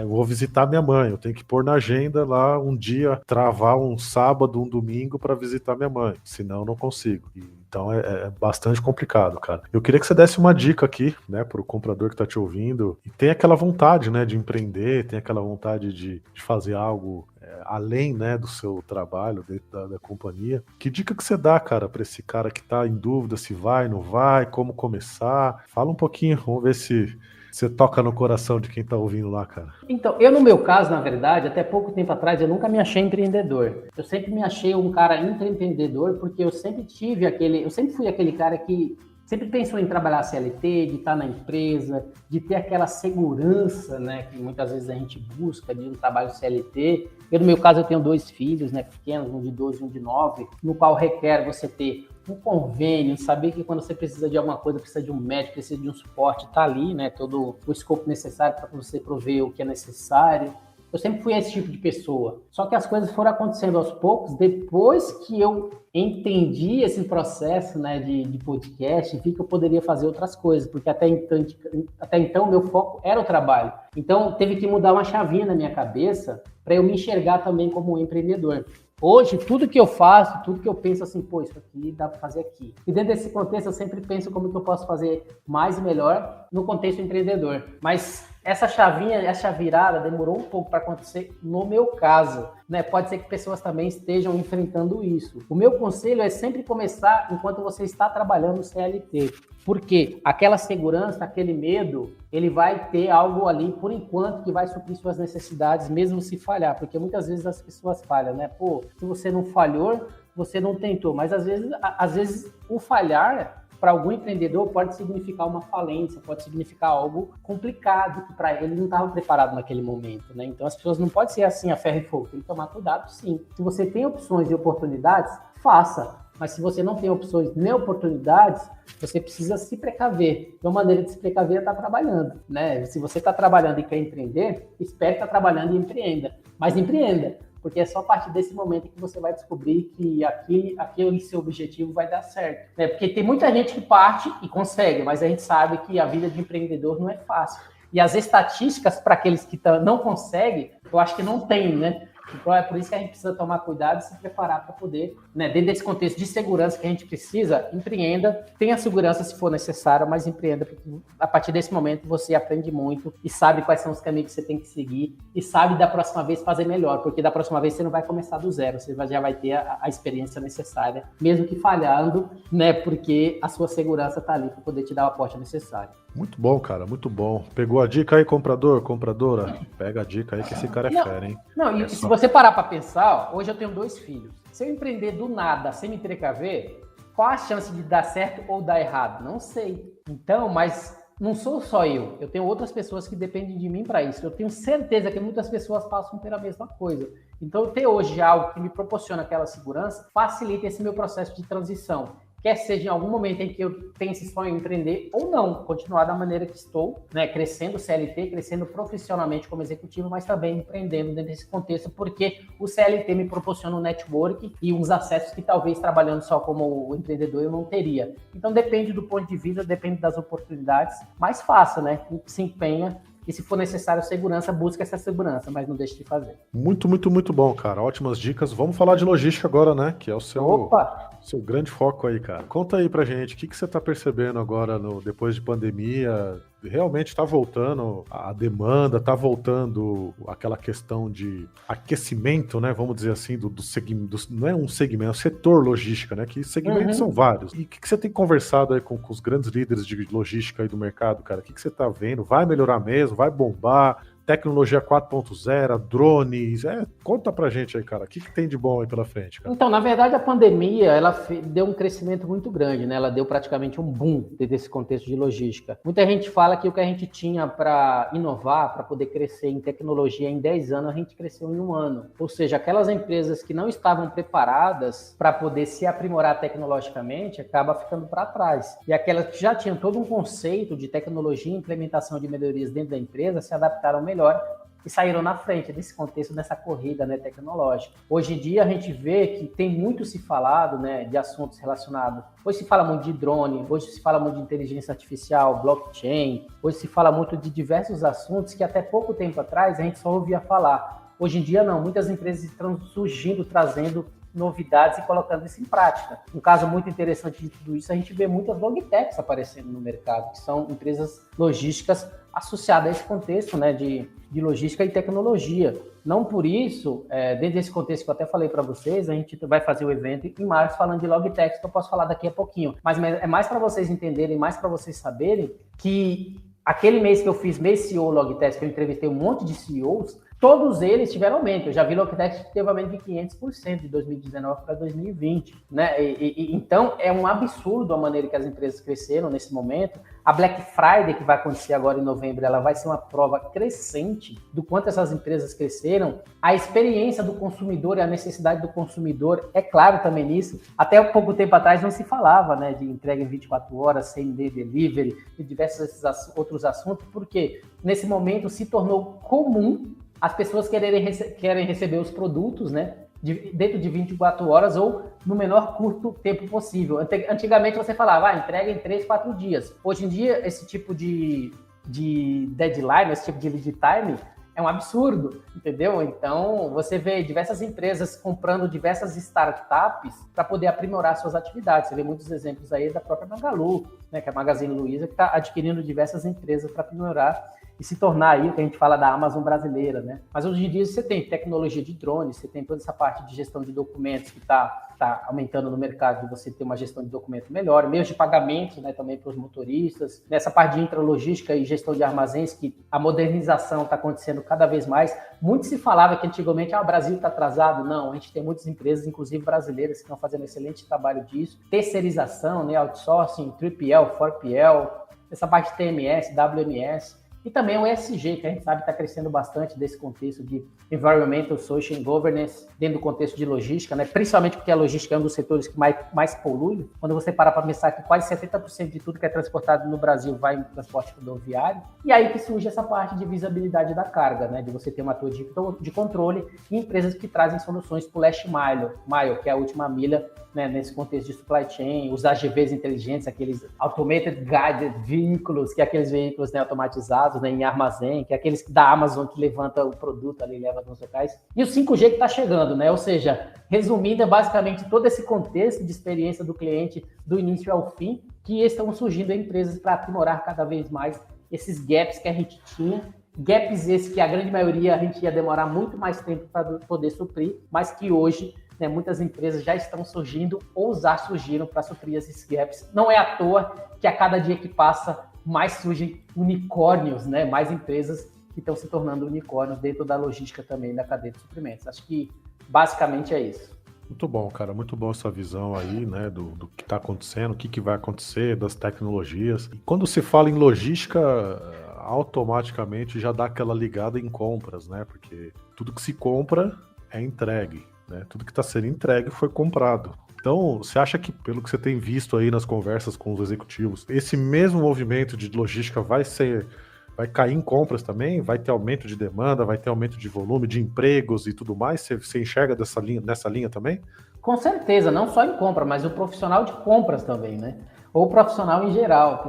Vou visitar minha mãe, eu tenho que pôr na agenda lá um dia, travar um sábado, um domingo para visitar minha mãe, senão eu não consigo. Então é bastante complicado, cara. Eu queria que você desse uma dica aqui, né, pro comprador que tá te ouvindo e tem aquela vontade, né, de empreender, tem aquela vontade de fazer algo além, né, do seu trabalho dentro da companhia. Que dica que você dá, cara, para esse cara que tá em dúvida se vai, não vai, como começar? Fala um pouquinho, vamos ver se você toca no coração de quem tá ouvindo lá, cara. Então, eu no meu caso, na verdade, até pouco tempo atrás, eu nunca me achei empreendedor. Eu sempre me achei um cara intraempreendedor, porque eu sempre fui aquele cara que sempre pensou em trabalhar CLT, de estar na empresa, de ter aquela segurança, né, que muitas vezes a gente busca de um trabalho CLT. Eu, no meu caso, eu tenho 2 filhos, né, pequenos, um de 12 e um de 9, no qual requer você ter um convênio, saber que quando você precisa de alguma coisa, precisa de um médico, precisa de um suporte, tá ali, né, todo o escopo necessário para você prover o que é necessário. Eu sempre fui esse tipo de pessoa. Só que as coisas foram acontecendo aos poucos, depois que eu entendi esse processo, né, de podcast, vi que eu poderia fazer outras coisas, porque até então meu foco era o trabalho. Então teve que mudar uma chavinha na minha cabeça para eu me enxergar também como um empreendedor. Hoje, tudo que eu faço, tudo que eu penso assim, pô, isso aqui dá para fazer aqui. E dentro desse contexto, eu sempre penso como que eu posso fazer mais e melhor no contexto empreendedor. Mas essa chavinha, essa virada demorou um pouco para acontecer no meu caso, né? Pode ser que pessoas também estejam enfrentando isso. O meu conselho é sempre começar enquanto você está trabalhando no CLT. Porque aquela segurança, aquele medo, ele vai ter algo ali, por enquanto, que vai suprir suas necessidades, mesmo se falhar. Porque muitas vezes as pessoas falham, né? Pô, se você não falhou, você não tentou. Mas às vezes o falhar, para algum empreendedor, pode significar uma falência, pode significar algo complicado, que para ele não estava preparado naquele momento, né? Então as pessoas não podem ser assim a ferro e fogo, tem que tomar cuidado, sim. Se você tem opções e oportunidades, faça. Mas se você não tem opções nem oportunidades, você precisa se precaver. Uma maneira de se precaver é estar trabalhando, né? Se você está trabalhando e quer empreender, espere estar trabalhando e empreenda. Mas empreenda, porque é só a partir desse momento que você vai descobrir que aquele seu objetivo vai dar certo. Porque tem muita gente que parte e consegue, mas a gente sabe que a vida de empreendedor não é fácil. E as estatísticas para aqueles que não conseguem, eu acho que não tem, né? Então é por isso que a gente precisa tomar cuidado e se preparar para poder, né, dentro desse contexto de segurança que a gente precisa, empreenda, tenha segurança se for necessário, mas empreenda, porque a partir desse momento você aprende muito e sabe quais são os caminhos que você tem que seguir e sabe da próxima vez fazer melhor, porque da próxima vez você não vai começar do zero, você já vai ter a experiência necessária, mesmo que falhando, né, porque a sua segurança está ali para poder te dar o aporte necessário. Muito bom, cara, muito bom. Pegou a dica aí, comprador, compradora? Pega a dica aí que esse cara é fera, hein? Não, e se você parar para pensar, hoje eu tenho 2 filhos. Se eu empreender do nada, sem me precaver, qual a chance de dar certo ou dar errado? Não sei. Então, mas não sou só eu tenho outras pessoas que dependem de mim para isso. Eu tenho certeza que muitas pessoas passam pela mesma coisa. Então, ter hoje algo que me proporciona aquela segurança facilita esse meu processo de transição. Quer seja em algum momento em que eu tenha esse sonho em empreender ou não, continuar da maneira que estou, né, crescendo CLT, crescendo profissionalmente como executivo, mas também empreendendo dentro desse contexto, porque o CLT me proporciona um network e uns acessos que talvez trabalhando só como empreendedor eu não teria. Então depende do ponto de vista, depende das oportunidades, mas faça, né, se empenha. E se for necessário segurança, busca essa segurança, mas não deixe de fazer. Muito, muito, muito bom, cara. Ótimas dicas. Vamos falar de logística agora, né? Que é o seu grande foco aí, cara. Conta aí pra gente, o que você tá percebendo agora depois de pandemia? Realmente tá voltando a demanda, tá voltando aquela questão de aquecimento, né? Vamos dizer assim, do segmento, não é um segmento, é um setor logística, né? Que segmentos são vários. E o que você tem conversado aí com os grandes líderes de logística aí do mercado, cara? O que você tá vendo? Vai melhorar mesmo? Vai bombar? Tecnologia 4.0, drones, conta pra gente aí, cara, o que tem de bom aí pela frente, cara? Então, na verdade, a pandemia, ela deu um crescimento muito grande, né? Ela deu praticamente um boom desse contexto de logística. Muita gente fala que o que a gente tinha para inovar, para poder crescer em tecnologia em 10 anos, a gente cresceu em 1 ano. Ou seja, aquelas empresas que não estavam preparadas para poder se aprimorar tecnologicamente, acaba ficando para trás. E aquelas que já tinham todo um conceito de tecnologia e implementação de melhorias dentro da empresa, se adaptaram melhor e saíram na frente desse contexto, dessa corrida, né, tecnológica. Hoje em dia a gente vê que tem muito se falado, né, de assuntos relacionados. Hoje se fala muito de drone, hoje se fala muito de inteligência artificial, blockchain, hoje se fala muito de diversos assuntos que até pouco tempo atrás a gente só ouvia falar. Hoje em dia não, muitas empresas estão surgindo, trazendo novidades e colocando isso em prática. Um caso muito interessante de tudo isso, a gente vê muitas logtechs aparecendo no mercado, que são empresas logísticas associadas a esse contexto, né, de logística e tecnologia. Não por isso, dentro desse contexto que eu até falei para vocês, a gente vai fazer o evento em março falando de logtechs, que eu posso falar daqui a pouquinho. Mas é mais para vocês entenderem, mais para vocês saberem que aquele mês que eu fiz mês CEO Logtechs, que eu entrevistei um monte de CEOs, todos eles tiveram aumento. Eu já vi Logtech que teve aumento de 500% de 2019 para 2020, né? Então, é um absurdo a maneira que as empresas cresceram nesse momento. A Black Friday, que vai acontecer agora em novembro, ela vai ser uma prova crescente do quanto essas empresas cresceram. A experiência do consumidor e a necessidade do consumidor é claro também nisso. Até pouco tempo atrás não se falava, né, de entrega em 24 horas, same-day delivery e diversos outros assuntos, porque nesse momento se tornou comum as pessoas querem receber os produtos, né, dentro de 24 horas ou no menor curto tempo possível. Antigamente você falava, entrega em 3, 4 dias. Hoje em dia, esse tipo de deadline, esse tipo de lead time é um absurdo, entendeu? Então, você vê diversas empresas comprando diversas startups para poder aprimorar suas atividades. Você vê muitos exemplos aí da própria Magalu, né, que é a Magazine Luiza, que está adquirindo diversas empresas para aprimorar e se tornar aí o que a gente fala da Amazon brasileira, né? Mas hoje em dia você tem tecnologia de drones, você tem toda essa parte de gestão de documentos que está aumentando no mercado, de você ter uma gestão de documento melhor, meios de pagamento, né, também para os motoristas, nessa parte de intralogística e gestão de armazéns, que a modernização está acontecendo cada vez mais. Muito se falava que antigamente o Brasil está atrasado. Não, a gente tem muitas empresas, inclusive brasileiras, que estão fazendo um excelente trabalho disso. Terceirização, né, outsourcing, 3PL, 4PL, essa parte de TMS, WMS. E também o ESG, que a gente sabe está crescendo bastante desse contexto de Environmental, Social and Governance, dentro do contexto de logística, né? Principalmente porque a logística é um dos setores que mais polui. Quando você para pensar que quase 70% de tudo que é transportado no Brasil vai em transporte rodoviário, e aí que surge essa parte de visibilidade da carga, né? De você ter uma torre de controle e empresas que trazem soluções para o last mile, que é a última milha, né, nesse contexto de supply chain, os AGVs inteligentes, aqueles Automated Guided Vehicles, que é aqueles veículos, né, automatizados, né, em armazém, que é aqueles da Amazon que levanta o produto ali e leva nos locais. E o 5G que está chegando, né? Ou seja, resumindo, é basicamente todo esse contexto de experiência do cliente do início ao fim, que estão surgindo empresas para aprimorar cada vez mais esses gaps que a gente tinha. Gaps esses que a grande maioria a gente ia demorar muito mais tempo para poder suprir, mas que hoje, né, muitas empresas já estão surgindo ou já surgiram para suprir esses gaps. Não é à toa que a cada dia que passa, mais surgem unicórnios, né? Mais empresas que estão se tornando unicórnios dentro da logística também, da cadeia de suprimentos. Acho que basicamente é isso. Muito bom, cara. Muito bom essa visão aí, né, do que está acontecendo, o que vai acontecer, das tecnologias. E quando se fala em logística, automaticamente já dá aquela ligada em compras, né? Porque tudo que se compra é entregue, né? Tudo que está sendo entregue foi comprado. Então, você acha que, pelo que você tem visto aí nas conversas com os executivos, esse mesmo movimento de logística vai cair em compras também? Vai ter aumento de demanda, vai ter aumento de volume, de empregos e tudo mais? Você enxerga nessa linha também? Com certeza, não só em compra, mas o profissional de compras também, né? Ou o profissional em geral,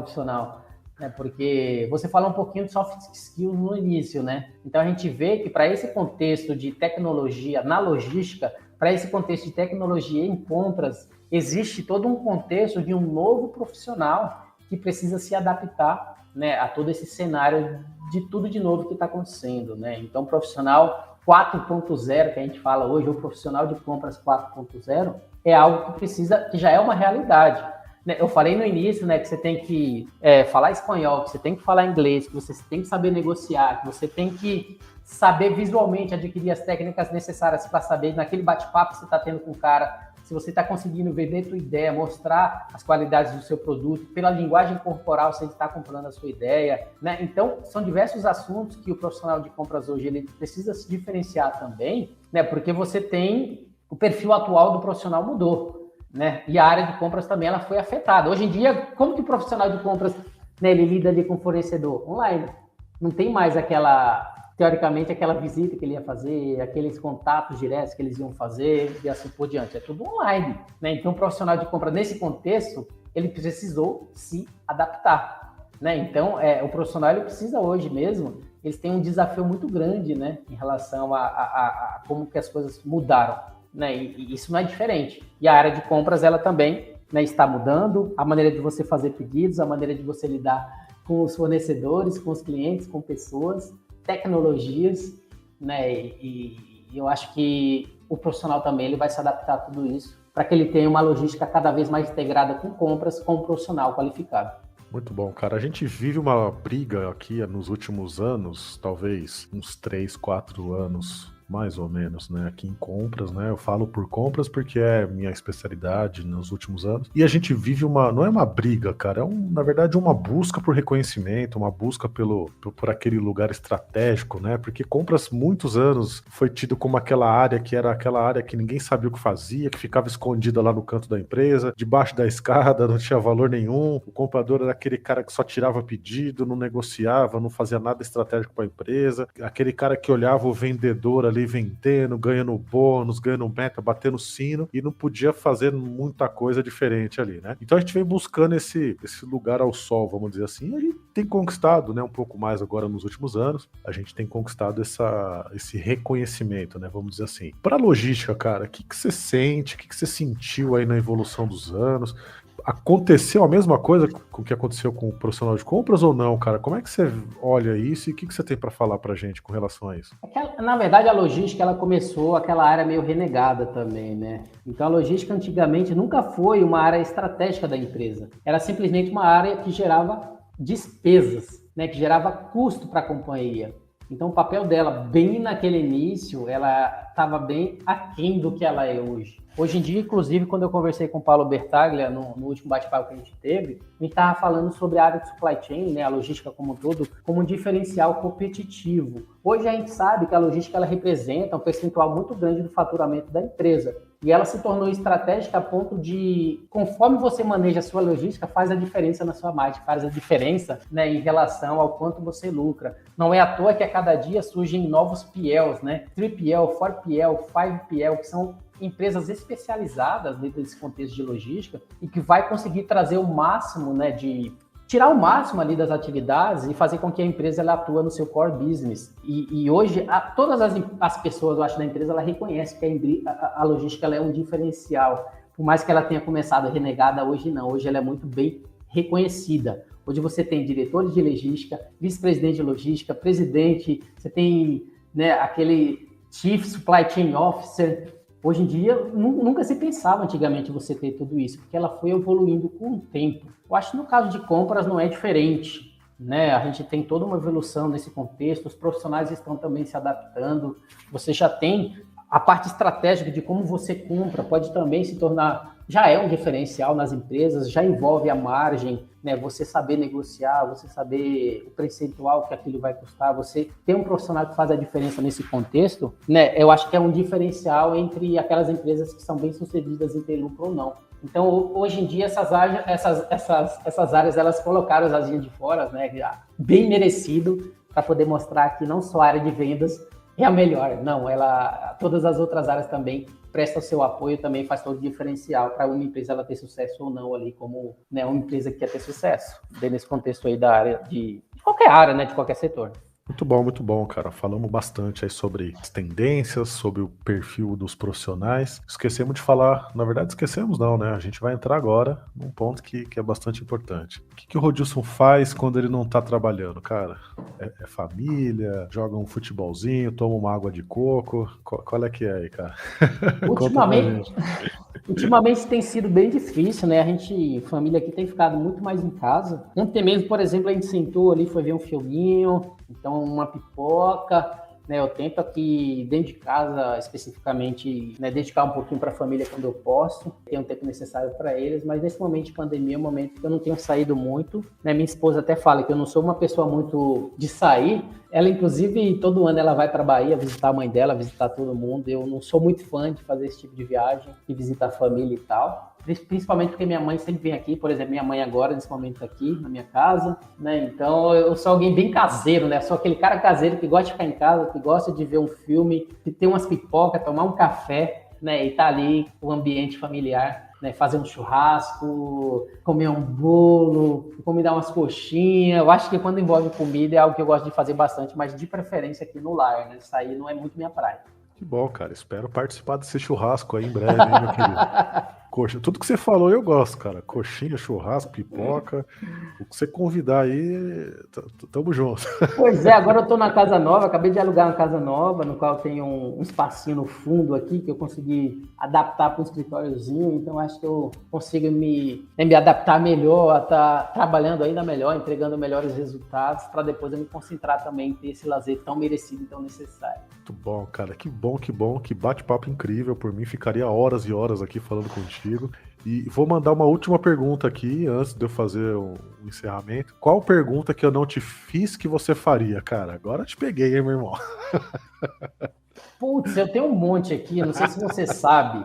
né? Porque você fala um pouquinho de soft skills no início, né? Então a gente vê que para esse contexto de tecnologia na logística, para esse contexto de tecnologia em compras, existe todo um contexto de um novo profissional que precisa se adaptar, né, a todo esse cenário de tudo de novo que está acontecendo, né? Então, profissional 4.0, que a gente fala hoje, o profissional de compras 4.0, é algo que já é uma realidade. Eu falei no início, né, que você tem que falar espanhol, que você tem que falar inglês, que você tem que saber negociar, que você tem que saber visualmente adquirir as técnicas necessárias para saber, naquele bate-papo que você está tendo com o cara, se você está conseguindo vender a sua ideia, mostrar as qualidades do seu produto, pela linguagem corporal, se ele está comprando a sua ideia, né? Então, são diversos assuntos que o profissional de compras hoje ele precisa se diferenciar também, né? Porque você tem o perfil atual do profissional mudou, né? E a área de compras também ela foi afetada. Hoje em dia, como que o profissional de compras, né, ele lida ali com o fornecedor? Online. Não tem mais aquela teoricamente, aquela visita que ele ia fazer, aqueles contatos diretos que eles iam fazer e assim por diante. É tudo online, né? Então, o profissional de compra, nesse contexto, ele precisou se adaptar, né? Então, o profissional, ele precisa hoje mesmo, eles têm um desafio muito grande, né? Em relação a como que as coisas mudaram, né? E isso não é diferente. E a área de compras, ela também, né, está mudando, a maneira de você fazer pedidos, a maneira de você lidar com os fornecedores, com os clientes, com pessoas, tecnologias, né? E eu acho que o profissional também ele vai se adaptar a tudo isso para que ele tenha uma logística cada vez mais integrada com compras, com um profissional qualificado. Muito bom, cara. A gente vive uma briga aqui nos últimos anos, talvez uns 3, 4 anos, mais ou menos, né? Aqui em compras, né? Eu falo por compras porque é minha especialidade nos últimos anos. E a gente vive não é uma briga, cara, na verdade uma busca por reconhecimento, uma busca por aquele lugar estratégico, né? Porque compras muitos anos foi tido como aquela área que era aquela área que ninguém sabia o que fazia, que ficava escondida lá no canto da empresa, debaixo da escada, não tinha valor nenhum. O comprador era aquele cara que só tirava pedido, não negociava, não fazia nada estratégico para a empresa. Aquele cara que olhava o vendedor ali vendendo, ganhando bônus, ganhando meta, batendo sino e não podia fazer muita coisa diferente ali, né? Então a gente vem buscando esse lugar ao sol, vamos dizer assim, e a gente tem conquistado, né, um pouco mais agora nos últimos anos, a gente tem conquistado esse reconhecimento, né, vamos dizer assim. Para logística, cara, o que você sente, o que você sentiu aí na evolução dos anos? Aconteceu a mesma coisa com o que aconteceu com o profissional de compras ou não, cara? Como é que você olha isso e o que você tem para falar pra gente com relação a isso? Na verdade, a logística, ela começou aquela área meio renegada também, né? Então, a logística, antigamente, nunca foi uma área estratégica da empresa. Era simplesmente uma área que gerava despesas, né? Que gerava custo para a companhia. Então, o papel dela, bem naquele início, ela estava bem aquém do que ela é hoje. Hoje em dia, inclusive, quando eu conversei com o Paulo Bertaglia, no último bate-papo que a gente teve, a gente estava falando sobre a área de supply chain, né, a logística como um todo, como um diferencial competitivo. Hoje a gente sabe que a logística ela representa um percentual muito grande do faturamento da empresa. E ela se tornou estratégica a ponto de, conforme você maneja a sua logística, faz a diferença na sua margem, faz a diferença, né, em relação ao quanto você lucra. Não é à toa que a cada dia surgem novos PLs, né? 3PL, 4PL, 5PL, que são empresas especializadas dentro desse contexto de logística e que vai conseguir trazer o máximo, né, tirar o máximo ali das atividades e fazer com que a empresa ela atua no seu core business. E hoje, todas as pessoas, eu acho, da empresa, ela reconhece que a logística ela é um diferencial. Por mais que ela tenha começado renegada, hoje não. Hoje ela é muito bem reconhecida. Hoje você tem diretores de logística, vice-presidente de logística, presidente, você tem, né, aquele Chief Supply Chain Officer. Hoje em dia, nunca se pensava antigamente você ter tudo isso, porque ela foi evoluindo com o tempo. Eu acho que no caso de compras não é diferente, né? A gente tem toda uma evolução nesse contexto, os profissionais estão também se adaptando, você já tem a parte estratégica de como você compra, pode também se tornar, já é um diferencial nas empresas, já envolve a margem, né? Você saber negociar, você saber o percentual que aquilo vai custar, você ter um profissional que faz a diferença nesse contexto, né? Eu acho que é um diferencial entre aquelas empresas que são bem-sucedidas em ter lucro ou não. Então, hoje em dia, essas áreas, elas colocaram as asinhas de fora, né? Bem merecido, para poder mostrar que não só a área de vendas é a melhor, não, todas as outras áreas também prestam seu apoio, também faz todo o diferencial para uma empresa ela ter sucesso ou não ali, como, né, uma empresa que quer ter sucesso, dentro desse contexto aí da área de qualquer área, né, de qualquer setor. Muito bom, cara. Falamos bastante aí sobre as tendências, sobre o perfil dos profissionais. Esquecemos de falar, na verdade esquecemos não, né? A gente vai entrar agora num ponto que é bastante importante. O que o Rodilson faz quando ele não tá trabalhando, cara? É família? Joga um futebolzinho? Toma uma água de coco? Qual é que é aí, cara? Ultimamente tem sido bem difícil, né? A gente, família aqui, tem ficado muito mais em casa. Ontem mesmo, por exemplo, a gente sentou ali, foi ver um filminho, então uma pipoca, né? Eu tento aqui, dentro de casa, especificamente, né, dedicar um pouquinho para a família quando eu posso, tenho o tempo necessário para eles, mas nesse momento de pandemia é um momento que eu não tenho saído muito, né? Minha esposa até fala que eu não sou uma pessoa muito de sair. Ela, inclusive, todo ano ela vai para a Bahia visitar a mãe dela, visitar todo mundo. Eu não sou muito fã de fazer esse tipo de viagem, de visitar a família e tal. principalmente porque minha mãe sempre vem aqui, por exemplo, minha mãe agora, nesse momento, tá aqui na minha casa, né? Então eu sou alguém bem caseiro, né? Sou aquele cara caseiro que gosta de ficar em casa, que gosta de ver um filme, de ter umas pipocas, tomar um café, né? E tá ali o ambiente familiar, né? Fazer um churrasco, comer um bolo, combinar umas coxinhas. Eu acho que quando envolve comida é algo que eu gosto de fazer bastante, mas de preferência aqui no lar, né? Isso aí não é muito minha praia. Que bom, cara. Espero participar desse churrasco aí em breve, hein, meu querido. Coxa, tudo que você falou eu gosto, cara. Coxinha, churrasco, pipoca. O que você convidar aí, tamo junto. Pois é, agora eu tô na casa nova, acabei de alugar uma casa nova, no qual tem um espacinho no fundo aqui, que eu consegui adaptar para um escritóriozinho, então acho que eu consigo me adaptar melhor, a estar trabalhando ainda melhor, entregando melhores resultados, para depois eu me concentrar também em ter esse lazer tão merecido e tão necessário. Muito bom, cara. Que bom, que bate-papo incrível. Por mim, ficaria horas e horas aqui falando contigo. E vou mandar uma última pergunta aqui, antes de eu fazer o encerramento. Qual pergunta que eu não te fiz que você faria, cara? Agora eu te peguei, hein, meu irmão? Putz, eu tenho um monte aqui, não sei se você sabe.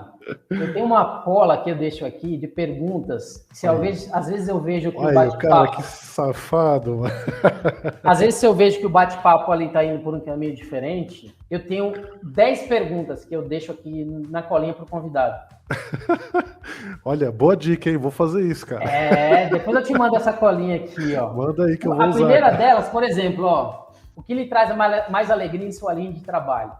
Eu tenho uma cola que eu deixo aqui de perguntas. Às vezes eu vejo que o bate-papo... Cara, que safado, mano. Às vezes eu vejo que o bate-papo ali tá indo por um caminho diferente. Eu tenho 10 perguntas que eu deixo aqui na colinha pro convidado. Olha, boa dica, hein? Vou fazer isso, cara. Depois eu te mando essa colinha aqui, ó. Manda aí que eu vou usar. A primeira delas, por exemplo, ó. O que lhe traz mais alegria em sua linha de trabalho?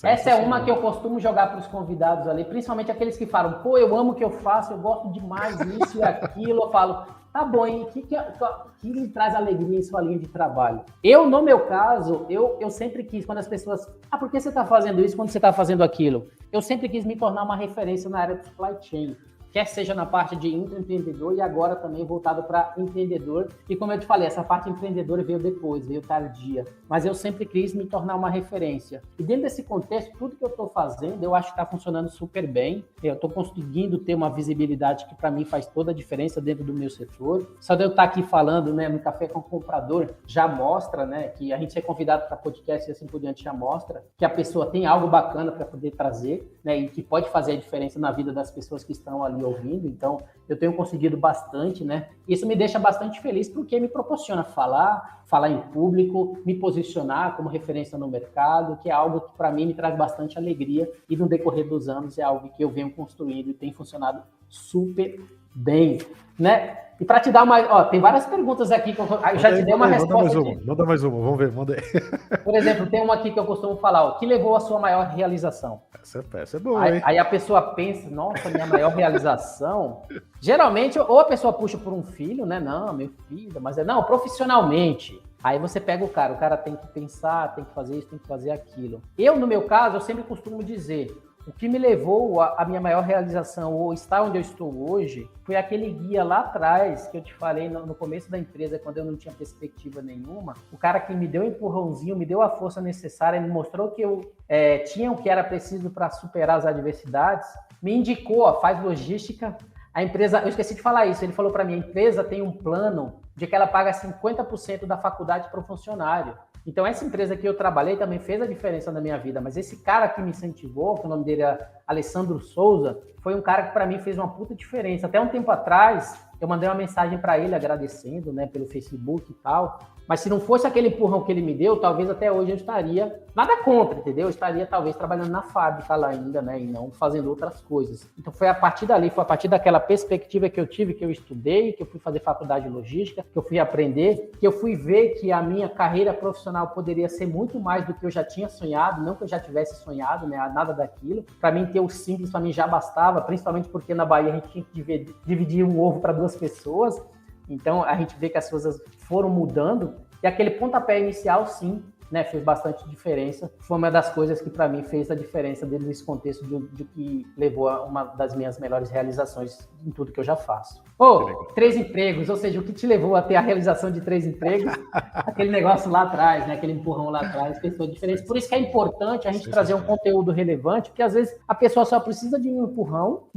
Essa é uma que eu costumo jogar para os convidados ali, principalmente aqueles que falam, pô, eu amo o que eu faço, eu gosto demais disso e aquilo. Eu falo, tá bom, hein? O que lhe traz alegria em sua linha de trabalho? Eu, no meu caso, eu sempre quis, quando as pessoas... por que você está fazendo isso quando você está fazendo aquilo? Eu sempre quis me tornar uma referência na área de supply chain. Quer seja na parte de intraempreendedor e agora também voltado para empreendedor. E como eu te falei, essa parte empreendedora veio depois, veio tardia. Mas eu sempre quis me tornar uma referência. E dentro desse contexto, tudo que eu estou fazendo, eu acho que está funcionando super bem. Eu estou conseguindo ter uma visibilidade que para mim faz toda a diferença dentro do meu setor. Só de eu estar aqui falando, né, no Café com o Comprador, já mostra, né, que a gente ser convidado para podcast e assim por diante já mostra que a pessoa tem algo bacana para poder trazer, né, e que pode fazer a diferença na vida das pessoas que estão ali ouvindo. Então eu tenho conseguido bastante, né? Isso me deixa bastante feliz porque me proporciona falar em público, me posicionar como referência no mercado, que é algo que para mim me traz bastante alegria e no decorrer dos anos é algo que eu venho construindo e tem funcionado super bem, né? E para te dar uma... tem várias perguntas aqui que eu já te dei uma resposta. Manda mais uma, vamos ver, manda aí. Por exemplo, tem uma aqui que eu costumo falar, o que levou à sua maior realização? Essa é boa, hein? Aí a pessoa pensa, nossa, minha maior realização... Geralmente, ou a pessoa puxa por um filho, né? Não, meu filho, mas não, profissionalmente. Aí você pega o cara tem que pensar, tem que fazer isso, tem que fazer aquilo. Eu, no meu caso, eu sempre costumo dizer... O que me levou à minha maior realização, ou estar onde eu estou hoje, foi aquele guia lá atrás, que eu te falei no começo da empresa, quando eu não tinha perspectiva nenhuma. O cara que me deu um empurrãozinho, me deu a força necessária, me mostrou que eu tinha o que era preciso para superar as adversidades, me indicou, faz logística. A empresa, eu esqueci de falar isso, ele falou para mim, a empresa tem um plano de que ela paga 50% da faculdade para o funcionário. Então, essa empresa que eu trabalhei também fez a diferença na minha vida, mas esse cara que me incentivou, que o nome dele é Alessandro Souza, foi um cara que para mim fez uma puta diferença. Até um tempo atrás, eu mandei uma mensagem para ele agradecendo, né, pelo Facebook e tal, mas se não fosse aquele empurrão que ele me deu, talvez até hoje eu estaria, nada contra, entendeu? Eu estaria talvez trabalhando na fábrica lá ainda, né, e não fazendo outras coisas. Então foi a partir dali, foi a partir daquela perspectiva que eu tive, que eu estudei, que eu fui fazer faculdade de logística, que eu fui aprender, que eu fui ver que a minha carreira profissional poderia ser muito mais do que eu já tinha sonhado, não que eu já tivesse sonhado, né, nada daquilo. Para mim ter o simples, para mim já bastava, principalmente porque na Bahia a gente tinha que dividir um ovo para 2 pessoas. Então, a gente vê que as coisas foram mudando e aquele pontapé inicial, sim, né, fez bastante diferença. Foi uma das coisas que, para mim, fez a diferença dentro desse contexto de que levou a uma das minhas melhores realizações em tudo que eu já faço. 3 empregos, ou seja, o que te levou a ter a realização de 3 empregos, aquele negócio lá atrás, né, aquele empurrão lá atrás, fez toda a diferença. Por isso que é importante a gente trazer um conteúdo relevante, porque às vezes a pessoa só precisa de um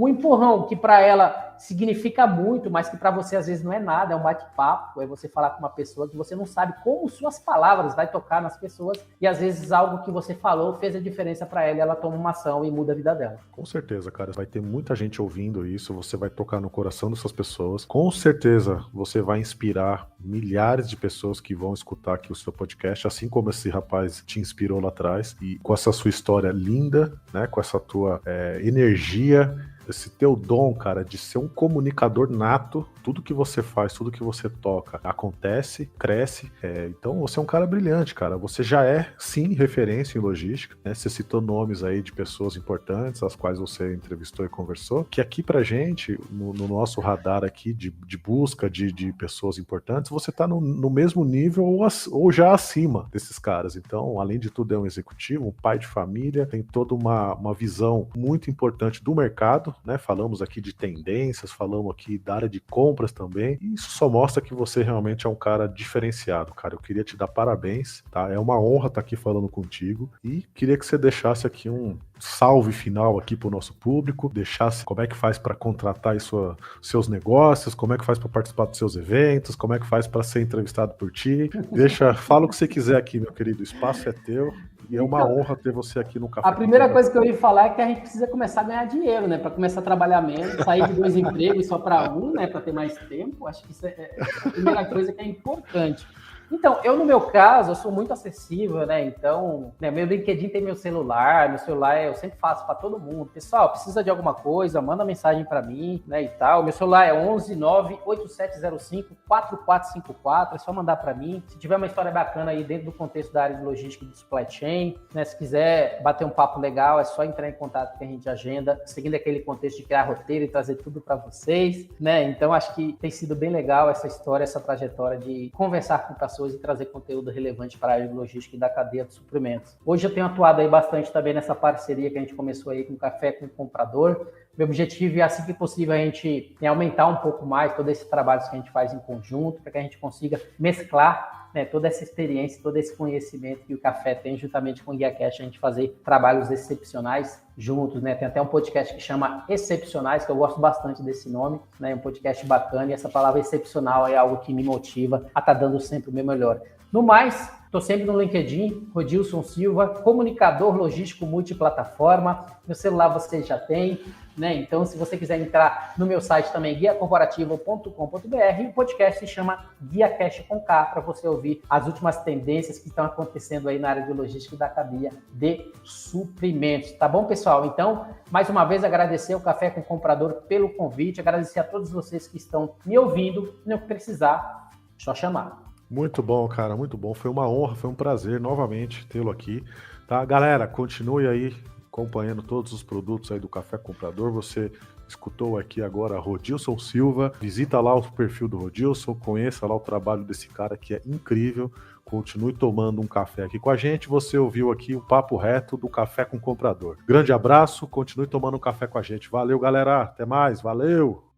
empurrão que para ela significa muito, mas que para você às vezes não é nada, é um bate-papo, é você falar com uma pessoa que você não sabe como suas palavras vai tocar nas pessoas, e às vezes algo que você falou fez a diferença para ela toma uma ação e muda a vida dela. Com certeza, cara, vai ter muita gente ouvindo isso, você vai tocar no coração dessas pessoas, com certeza você vai inspirar milhares de pessoas que vão escutar aqui o seu podcast, assim como esse rapaz te inspirou lá atrás, e com essa sua história linda, né, com essa tua energia, esse teu dom, cara, de ser um comunicador nato, tudo que você faz, tudo que você toca, acontece, cresce, então você é um cara brilhante, cara, você já é, sim, referência em logística, né, você citou nomes aí de pessoas importantes, as quais você entrevistou e conversou, que aqui pra gente, no nosso radar aqui de busca de pessoas importantes, você tá no mesmo nível ou já acima desses caras, então, além de tudo é um executivo, um pai de família, tem toda uma visão muito importante do mercado, né? Falamos aqui de tendências, falamos aqui da área de compras também, e isso só mostra que você realmente é um cara diferenciado, cara. Eu queria te dar parabéns, tá? É uma honra estar aqui falando contigo e queria que você deixasse aqui um salve final aqui pro nosso público, deixasse como é que faz para contratar seus negócios, como é que faz para participar dos seus eventos, como é que faz para ser entrevistado por ti. Fala o que você quiser aqui, meu querido, o espaço é teu. E é uma honra ter você aqui no Café. A primeira coisa que eu ia falar é que a gente precisa começar a ganhar dinheiro, né? Para começar a trabalhar menos, sair de 2 empregos só para um, né? Para ter mais tempo. Acho que isso é a primeira coisa que é importante. Então, eu no meu caso, eu sou muito acessível, né? Então, né, meu LinkedIn tem meu celular eu sempre faço para todo mundo. Pessoal, precisa de alguma coisa, manda mensagem para mim, né, e tal. Meu celular é 11 98705 4454, é só mandar para mim. Se tiver uma história bacana aí dentro do contexto da área de logística e de supply chain, né, se quiser bater um papo legal, é só entrar em contato que a gente agenda, seguindo aquele contexto de criar roteiro e trazer tudo para vocês, né? Então, acho que tem sido bem legal essa história, essa trajetória de conversar com pessoas e trazer conteúdo relevante para a área de logística e da cadeia de suprimentos. Hoje eu tenho atuado aí bastante também nessa parceria que a gente começou aí com o Café com o Comprador. Meu objetivo é, assim que possível, a gente aumentar um pouco mais todo esse trabalho que a gente faz em conjunto, para que a gente consiga mesclar, né, toda essa experiência, todo esse conhecimento que o Café tem, juntamente com o GuiaCast, a gente fazer trabalhos excepcionais juntos, né? Tem até um podcast que chama Excepcionais, que eu gosto bastante desse nome, né? Um podcast bacana, e essa palavra excepcional é algo que me motiva a estar dando sempre o meu melhor. No mais, estou sempre no LinkedIn, Rodilson Silva, comunicador logístico multiplataforma. Meu celular você já tem, né? Então, se você quiser entrar no meu site também, guiacorporativo.com.br, o podcast se chama GuiaCast com K, para você ouvir as últimas tendências que estão acontecendo aí na área de logística e da cadeia de suprimentos. Tá bom, pessoal? Então, mais uma vez, agradecer o Café com o Comprador pelo convite, agradecer a todos vocês que estão me ouvindo, no que precisar, só chamar. Muito bom, cara, muito bom. Foi uma honra, foi um prazer novamente tê-lo aqui. Tá, galera, continue aí acompanhando todos os produtos aí do Café Comprador. Você escutou aqui agora Rodilson Silva. Visita lá o perfil do Rodilson, conheça lá o trabalho desse cara que é incrível. Continue tomando um café aqui com a gente. Você ouviu aqui o papo reto do Café com Comprador. Grande abraço, continue tomando um café com a gente. Valeu, galera. Até mais. Valeu!